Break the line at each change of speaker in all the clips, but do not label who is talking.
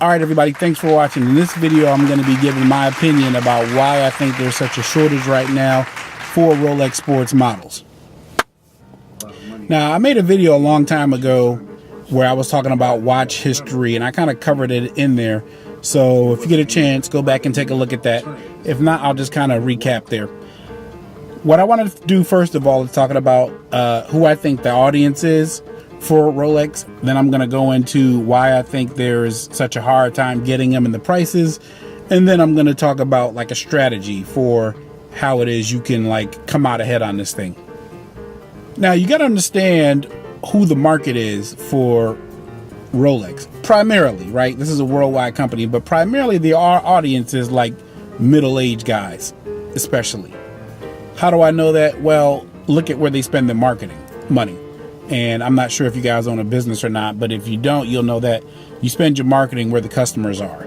All right, everybody, thanks for watching. In this video, I'm going to be giving my opinion about why I think there's such a shortage right now for Rolex sports models. Now, I made a video a long time ago where I was talking about watch history, and I kind of covered it in there. So if you get a chance, go back and take a look at that. If not, I'll just kind of recap there. What I wanted to do first of all is talking about who I think the audience is for Rolex. Then I'm going to go into why I think there's such a hard time getting them and the prices. And then I'm going to talk about like a strategy for how it is you can like come out ahead on this thing. Now you got to understand who the market is for Rolex. Primarily, right? This is a worldwide company, but primarily the audience is like middle-aged guys, especially. How do I know that? Well, look at where they spend their marketing money. And I'm not sure if you guys own a business or not, but if you don't, you'll know that you spend your marketing where the customers are.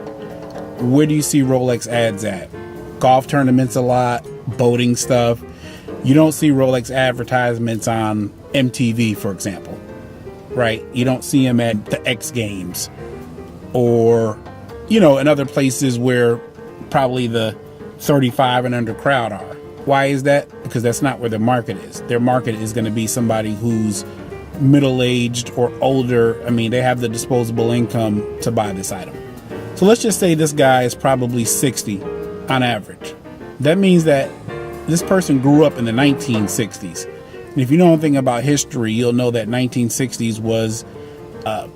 Where do you see Rolex ads at? Golf tournaments a lot, boating stuff. You don't see Rolex advertisements on MTV, for example, right? You don't see them at the X Games or, you know, in other places where probably the 35 and under crowd are. Why is that? Because that's not where their market is. Their market is going to be somebody who's middle-aged or older. I mean, they have the disposable income to buy this item. So let's just say this guy is probably 60 on average. That means that this person grew up in the 1960s. And if you know anything about history, you'll know that 1960s was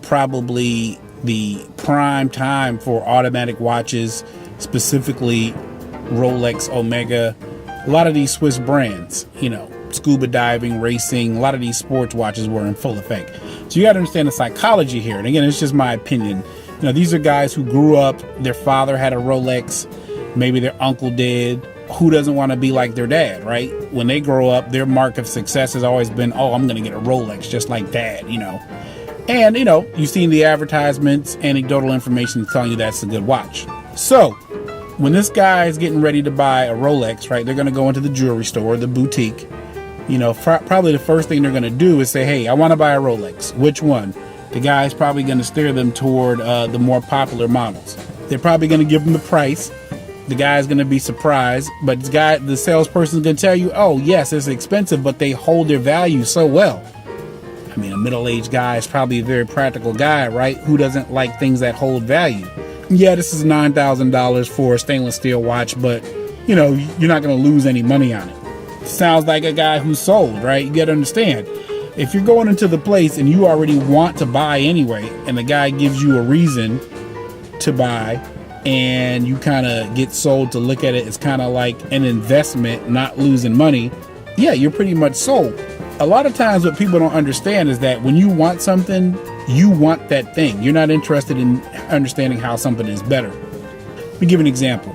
probably the prime time for automatic watches, specifically Rolex, Omega, a lot of these Swiss brands, you know, scuba diving, racing, a lot of these sports watches were in full effect. So you got to understand the psychology here. And again, it's just my opinion. You know, these are guys who grew up, their father had a Rolex, maybe their uncle did. Who doesn't want to be like their dad, right? When they grow up, their mark of success has always been, oh, I'm going to get a Rolex just like dad, you know. And, you know, you've seen the advertisements, anecdotal information telling you that's a good watch. So when this guy is getting ready to buy a Rolex, right, they're going to go into the jewelry store, the boutique. You know, probably the first thing they're going to do is say, hey, I want to buy a Rolex. Which one? The guy's probably going to steer them toward the more popular models. They're probably going to give them the price. The guy's going to be surprised, but the salesperson's going to tell you, oh, yes, it's expensive, but they hold their value so well. I mean, a middle-aged guy is probably a very practical guy, right? Who doesn't like things that hold value? Yeah, this is $9,000 for a stainless steel watch, but, you know, you're not going to lose any money on it. Sounds like a guy who's sold, right? You got to understand. If you're going into the place and you already want to buy anyway, and the guy gives you a reason to buy, and you kind of get sold to look at it as kind of like an investment, not losing money, yeah, you're pretty much sold. A lot of times what people don't understand is that when you want something, you want that thing. You're not interested in understanding how something is better. Let me give an example.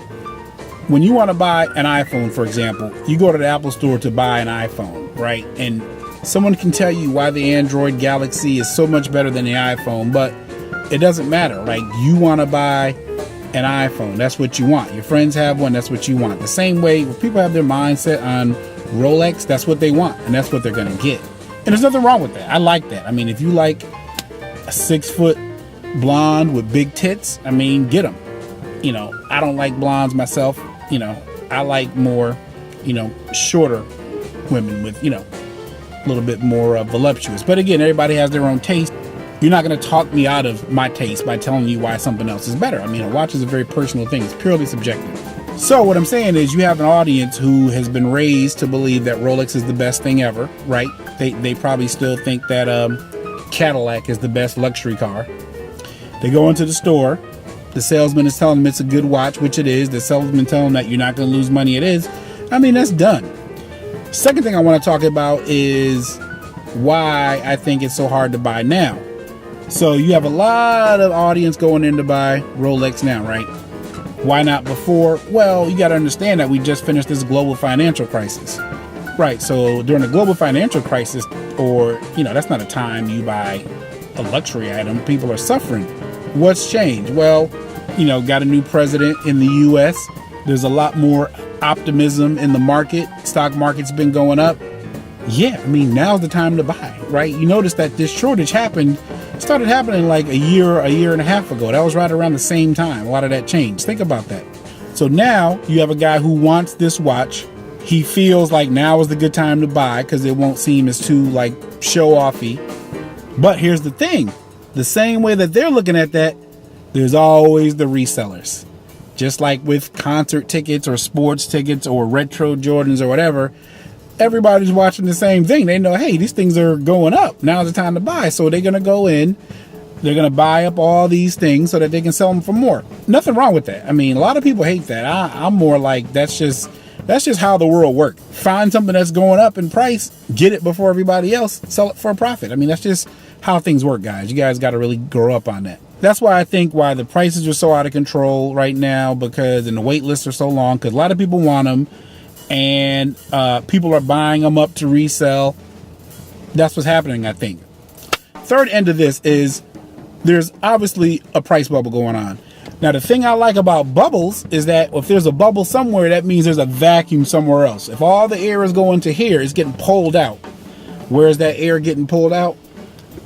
When you want to buy an iPhone, for example, you go to the Apple store to buy an iPhone, right? And someone can tell you why the Android Galaxy is so much better than the iPhone, but it doesn't matter. Like, you want to buy an iPhone, that's what you want. Your friends have one, that's what you want. The same way when people have their mindset on Rolex, that's what they want, and that's what they're going to get. And there's nothing wrong with that. I like that. I mean, if you like a 6-foot blonde with big tits, I mean, get them. You know, I don't like blondes myself. You know, I like more, you know, shorter women with, you know, a little bit more voluptuous. But again, everybody has their own taste. You're not going to talk me out of my taste by telling you why something else is better. I mean, a watch is a very personal thing. It's purely subjective. So what I'm saying is you have an audience who has been raised to believe that Rolex is the best thing ever, right? They probably still think that Cadillac is the best luxury car. They go into the store. The salesman is telling them it's a good watch, which it is. The salesman telling them that you're not going to lose money, it is. I mean, that's done. Second thing I want to talk about is why I think it's so hard to buy now. So you have a lot of audience going in to buy Rolex now, right? Why not before? Well, you got to understand that we just finished this global financial crisis. Right, so during the global financial crisis, or, you know, that's not a time you buy a luxury item. People are suffering. What's changed? Well, you know, got a new president in the U.S. There's a lot more optimism in the market. Stock market's been going up. Yeah, I mean, now's the time to buy, right? You notice that this shortage happened It started happening like a year and a half ago. That was right around the same time. A lot of that changed. Think about that. So now you have a guy who wants this watch. He feels like now is the good time to buy because it won't seem as too like show-offy. But here's the thing. The same way that they're looking at that, there's always the resellers. Just like with concert tickets or sports tickets or retro Jordans or whatever, everybody's watching the same thing. They know, hey, these things are going up. Now's the time to buy. So they're going to go in. They're going to buy up all these things so that they can sell them for more. Nothing wrong with that. I mean, a lot of people hate that. I'm more like, that's just how the world works. Find something that's going up in price, get it before everybody else, sell it for a profit. I mean, that's just how things work, guys. You guys got to really grow up on that. That's why I think why the prices are so out of control right now, because and the wait lists are so long, because a lot of people want them and people are buying them up to resell. That's what's happening, I think. Third end of this is there's obviously a price bubble going on. Now, the thing I like about bubbles is that if there's a bubble somewhere, that means there's a vacuum somewhere else. If all the air is going to here, it's getting pulled out. Where's that air getting pulled out?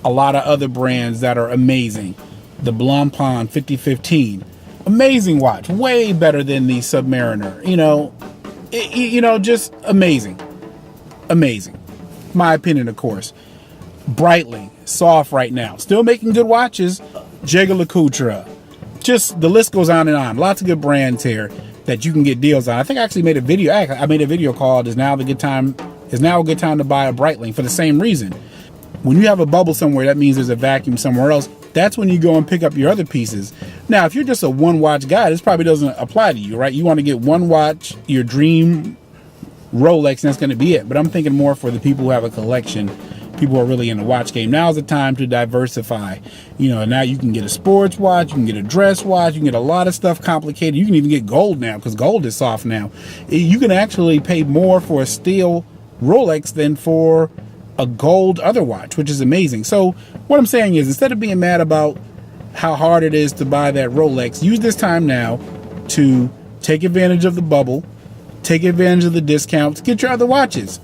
A lot of other brands that are amazing. The Blancpain 5015, amazing watch, way better than the Submariner. Just amazing. My opinion, of course. Breitling, soft right now, still making good watches. Jaeger-LeCoultre, just the list goes on and on. Lots of good brands here that you can get deals on. I think I actually made a video. I made a video called "Is now a good time to buy a Breitling?" for the same reason. When you have a bubble somewhere, that means there's a vacuum somewhere else. That's when you go and pick up your other pieces. Now, if you're just a one watch guy, this probably doesn't apply to you, right? You want to get one watch, your dream Rolex, and that's going to be it. But I'm thinking more for the people who have a collection, people who are really in the watch game. Now is the time to diversify. Now you can get a sports watch, you can get a dress watch, you can get a lot of stuff complicated. You can even get gold now because gold is soft now. You can actually pay more for a steel Rolex than for a gold other watch, which is amazing. So what I'm saying is, instead of being mad about how hard it is to buy that Rolex, use this time now to take advantage of the bubble, take advantage of the discounts, get your other watches.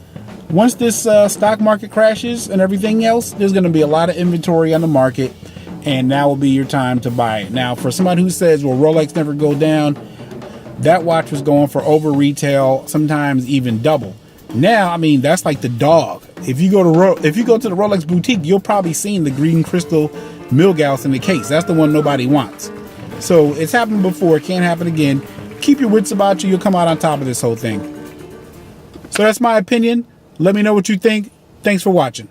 Once this stock market crashes and everything else, there's going to be a lot of inventory on the market, and now will be your time to buy it. Now, for somebody who says, well, Rolex never go down, that watch was going for over retail, sometimes even double. Now, I mean, that's like the dog. If you go to the Rolex boutique, you'll probably seen the green crystal Milgauss in the case. That's the one nobody wants. So it's happened before. It can't happen again. Keep your wits about you. You'll come out on top of this whole thing. So that's my opinion. Let me know what you think. Thanks for watching.